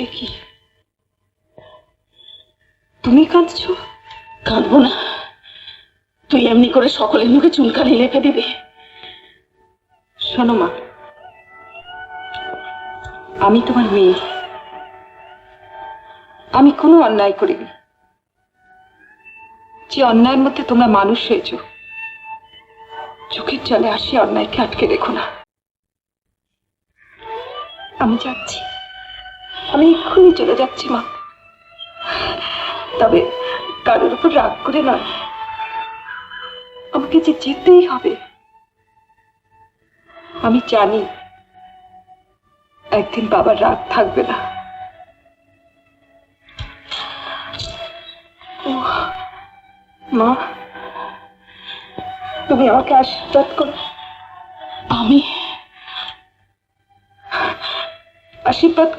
এ কি, তুমি কাঁদছো? কাঁদবো না? তুই এমনি করে সকলের মুখে চুনকালি লেপে দিবি? শোনো মা, আমি তোমার মেয়ে, আমি কোনো অন্যায় করিনি। যে অন্যায়ের মধ্যে তোমরা মানুষ হয়েছ, চোখের জলে আসি অন্যায়কে আটকে রেখো না। আমি যাচ্ছি, আমি এক্ষুনি চলে যাচ্ছি মা। তবে কারোর উপর রাগ করে নয়, আমাকে যে যেতেই হবে। আমি জানি একদিন বাবার রাগ থাকবে না। মা, তুমি আমাকে আশীর্বাদ করো। আমি আশীর্বাদ